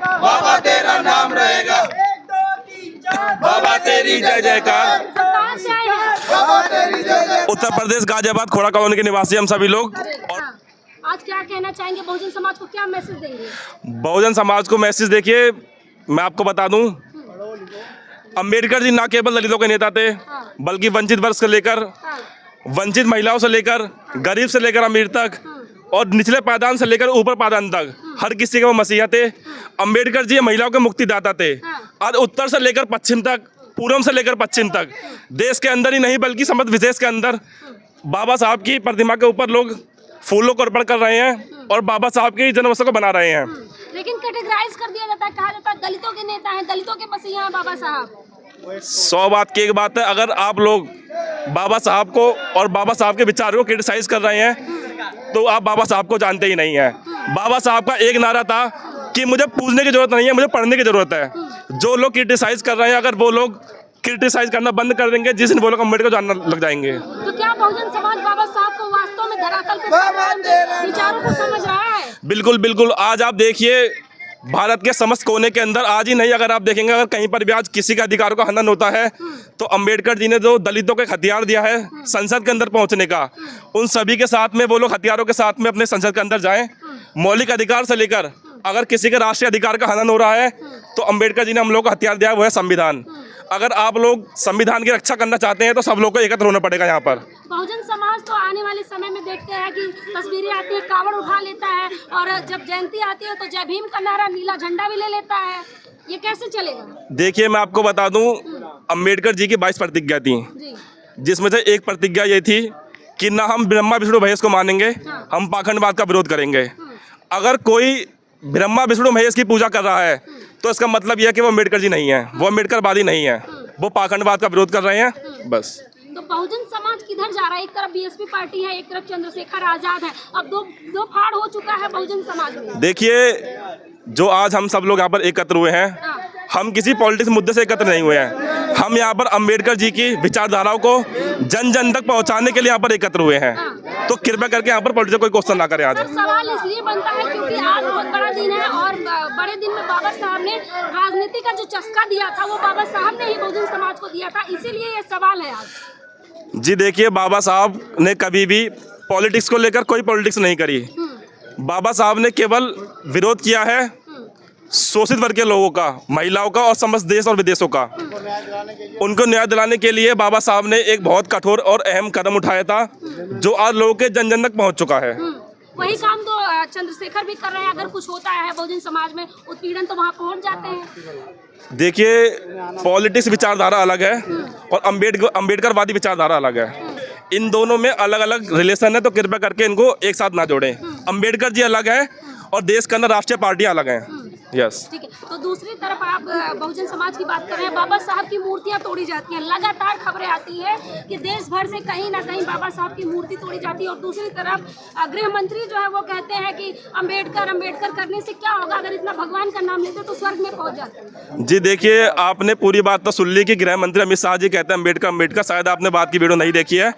बाबा तेरा नाम रहेगा, 1 2 3 4 बाबा तेरी जय जयकार, कहाँ से आए हैं? बाबा तेरी जय जय। उत्तर प्रदेश गाजियाबाद खोड़ा कॉलोनी के निवासी हम सभी लोग। और हाँ। आज क्या कहना चाहेंगे, बहुजन समाज को क्या मैसेज देंगे? बहुजन समाज को मैसेज देखिए, मैं आपको बता दूं, अंबेडकर जी ना केवल दलितों के नेता थे, बल्कि वंचित वर्ग से लेकर हाँ, वंचित महिलाओं से लेकर गरीब से लेकर अमीर तक और निचले पायदान से लेकर ऊपर पायदान तक हर किसी के वो मसीहा थे। अंबेडकर जी महिलाओं के मुक्तिदाता थे। आज उत्तर से लेकर पश्चिम तक, पूर्व से लेकर पश्चिम तक, देश के अंदर ही नहीं बल्कि समस्त विदेश के अंदर बाबा साहब की प्रतिमा के ऊपर लोग फूलों को अर्पण कर रहे हैं और बाबा साहब के जन्मोत्सव को बना रहे हैं। लेकिन कैटेगराइज कर दिया जाता है, कहा जाता है दलितों के नेता हैं, दलितों के मसीहा हैं बाबा साहब। 100 बात की एक बात है, अगर आप लोग बाबा साहब को और बाबा साहब के विचारों को क्रिटिसाइज कर रहे हैं तो आप बाबा साहब को जानते ही नहीं हैं। बाबा साहब का एक नारा था कि मुझे पूछने की जरूरत नहीं है, मुझे पढ़ने की जरूरत है। जो लोग क्रिटिसाइज कर रहे हैं, अगर वो लोग क्रिटिसाइज करना बंद कर देंगे, जिस दिन वो लोग अम्बेडकर को जानना लग जाएंगे। तो क्या बहुजन समाज बाबा साहब को वास्तव में धरातल पे विचारों को समझ रहा है? बिल्कुल बिल्कुल। आज आप देखिए भारत के समस्त कोने के अंदर, आज ही नहीं अगर आप देखेंगे, अगर कहीं पर भी आज किसी के अधिकार का हनन होता है तो अंबेडकर जी ने जो दलितों को एक हथियार दिया है संसद के अंदर पहुंचने का, उन सभी के साथ में वो लोग हथियारों के साथ में अपने संसद के अंदर जाएं। मौलिक अधिकार से लेकर अगर किसी के राष्ट्रीय अधिकार का हनन हो रहा है तो अंबेडकर जी ने हम लोग को हथियार दिया है, वो है संविधान। अगर आप लोग संविधान की रक्षा करना चाहते हैं तो सब लोग को एकत्र होना पड़ेगा यहाँ पर। बहुजन समाज तो आने वाले समय में देखते हैं कि तस्वीरें आती है, कावड़ उठा लेता है और जब जयंती आती है तो जय भीम का नारा, नीला झंडा भी ले लेता है। ये कैसे चलेगा? देखिए मैं आपको बता दूं, अंबेडकर जी की 22 प्रतिज्ञा थी, जी, जिसमें से एक प्रतिज्ञा ये थी कि ना हम ब्रह्मा विष्णु महेश को मानेंगे, हम पाखंडवाद का विरोध करेंगे। अगर कोई ब्रह्मा विष्णु महेश की पूजा कर रहा है तो इसका मतलब यह है कि वो अम्बेडकर जी नहीं है, वो अम्बेडकरवादी नहीं है, वो पाखंडवाद का विरोध कर रहे हैं बस। तो बहुजन समाज किधर जा रहा है? एक तरफ बीएसपी पार्टी है, एक तरफ चंद्रशेखर आजाद है, अब दो फाड़ हो चुका है बहुजन समाज में। देखिए जो आज हम सब लोग यहाँ पर एकत्र हुए हैं, हम किसी पॉलिटिक्स मुद्दे से एकत्र नहीं हुए हैं। हम यहाँ पर अंबेडकर जी की विचारधाराओं को जन जन तक पहुँचाने के लिए यहाँ पर एकत्र हुए हैं। तो कृपया करके यहाँ पर पॉलिटिक्स कोई क्वेश्चन ना करें। आज सर सवाल इसलिए बनता है क्योंकि आज बहुत बड़ा दिन है और बड़े दिन में बाबा साहब ने राजनीति का जो चस्का दिया था वो बाबा साहब ने ही बहुजन समाज को दिया था, इसीलिए ये सवाल है आज। जी देखिए, बाबा साहब ने कभी भी पॉलिटिक्स को लेकर कोई पॉलिटिक्स नहीं करी। बाबा साहब ने केवल विरोध किया है शोषित वर्ग के लोगों का, महिलाओं का और समस्त देश और विदेशों का। उनको न्याय दिलाने के लिए बाबा साहब ने एक बहुत कठोर और अहम कदम उठाया था जो आज लोगों के जन जन तक पहुंच चुका है। वही काम तो चंद्रशेखर भी कर रहे हैं। अगर कुछ होता है बहुजन समाज में उत्पीड़न तो वहाँ पहुँच जाते हैं। देखिए पॉलिटिक्स विचारधारा अलग है और अम्बेडकरवादी विचारधारा अलग है। इन दोनों में अलग अलग रिलेशन है, तो कृपया करके इनको एक साथ ना जोड़ें। अम्बेडकर जी अलग है और देश के अंदर राष्ट्रीय पार्टियां अलग हैं। यस, ठीक है। तो दूसरी तरफ आप बहुजन समाज की बात कर रहे हैं, बाबा साहब की मूर्तियां तोड़ी जाती हैं, लगातार खबरें आती है कि देश भर से कहीं ना कहीं बाबा साहब की मूर्ति तोड़ी जाती है। और दूसरी तरफ गृह मंत्री जो है वो कहते हैं कि अम्बेडकर करने से क्या होगा, अगर इतना भगवान का नाम लेते तो स्वर्ग में पहुंच जाते। जी देखिए, आपने पूरी बात तो सुन ली कि गृह मंत्री अमित शाह जी कहते हैं अम्बेडकर। शायद आपने बात की वीडियो नहीं देखी है।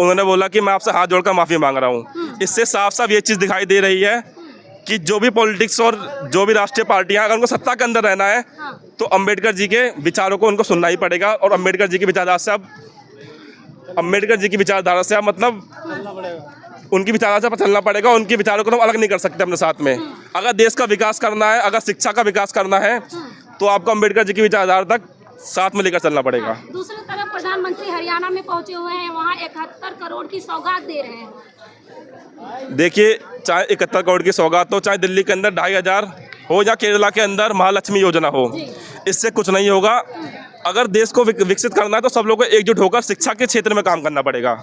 उन्होंने बोला कि मैं आपसे हाथ जोड़कर माफ़ी मांग रहा हूँ। इससे साफ साफ ये चीज़ दिखाई दे रही है कि जो भी पॉलिटिक्स और जो भी राष्ट्रीय पार्टियां, अगर उनको सत्ता के अंदर रहना है तो अंबेडकर जी के विचारों को उनको सुनना ही पड़ेगा। और अंबेडकर जी की विचारधारा से आप मतलब उनकी विचारधारा से चलना पड़ेगा। उनके विचारों को तो अलग नहीं कर सकते अपने साथ में। अगर देश का विकास करना है, अगर शिक्षा का विकास करना है तो आपको अंबेडकर जी की विचारधारा तक साथ में लेकर चलना पड़ेगा। दूसरी तरफ प्रधानमंत्री हरियाणा में पहुंचे हुए हैं, वहाँ 71 करोड़ की सौगात दे रहे हैं। देखिए, चाहे 71 करोड़ की सौगात हो, चाहे दिल्ली के अंदर 2500 हो या केरला के अंदर महालक्ष्मी योजना हो, इससे कुछ नहीं होगा। अगर देश को विकसित करना है तो सब लोगों को एकजुट होकर शिक्षा के क्षेत्र में काम करना पड़ेगा।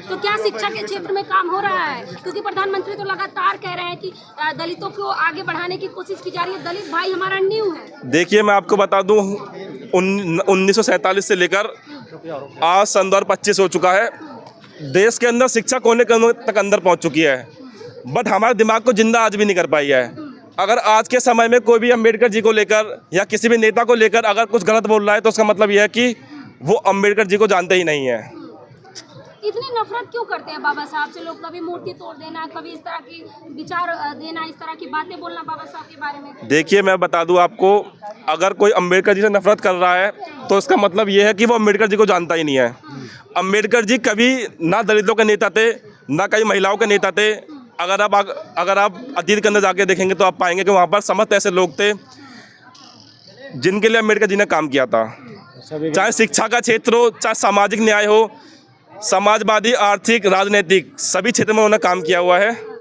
तो क्या शिक्षा के क्षेत्र में काम हो रहा है? क्योंकि प्रधानमंत्री तो लगातार कह रहे हैं कि दलितों को आगे बढ़ाने की कोशिश की जा रही है। दलित भाई हमारा न्यू है। देखिए मैं आपको बता दूं, 1947 से लेकर आज सन 2025 हो चुका है। देश के अंदर शिक्षा कोने तक अंदर पहुंच चुकी है, बट हमारे दिमाग को जिंदा आज भी नहीं कर पाई है। अगर आज के समय में कोई भी अंबेडकर जी को लेकर या किसी भी नेता को लेकर अगर कुछ गलत बोल रहा है तो उसका मतलब यह है कि वो अंबेडकर जी को जानते ही नहीं है। इतनी नफरत क्यों करते हैं बाबा साहब से लोग? कभी मूर्ति तोड़ देना, कभी इस तरह की विचार देना, इस तरह की बातें बोलना बाबा साहब के बारे में। देखिए मैं बता दूं आपको, अगर कोई अम्बेडकर जी से नफरत कर रहा है तो इसका मतलब ये है कि वो अम्बेडकर जी को जानता ही नहीं है। अम्बेडकर जी कभी ना दलितों के नेता थे, ना कई महिलाओं के नेता थे। अगर आप अतीत के अंदर जाके देखेंगे तो आप पाएंगे कि वहाँ पर समस्त ऐसे लोग थे जिनके लिए अम्बेडकर जी ने काम किया था। चाहे शिक्षा का क्षेत्र हो, चाहे सामाजिक न्याय हो, समाजवादी, आर्थिक, राजनीतिक, सभी क्षेत्र में उन्होंने काम किया हुआ है।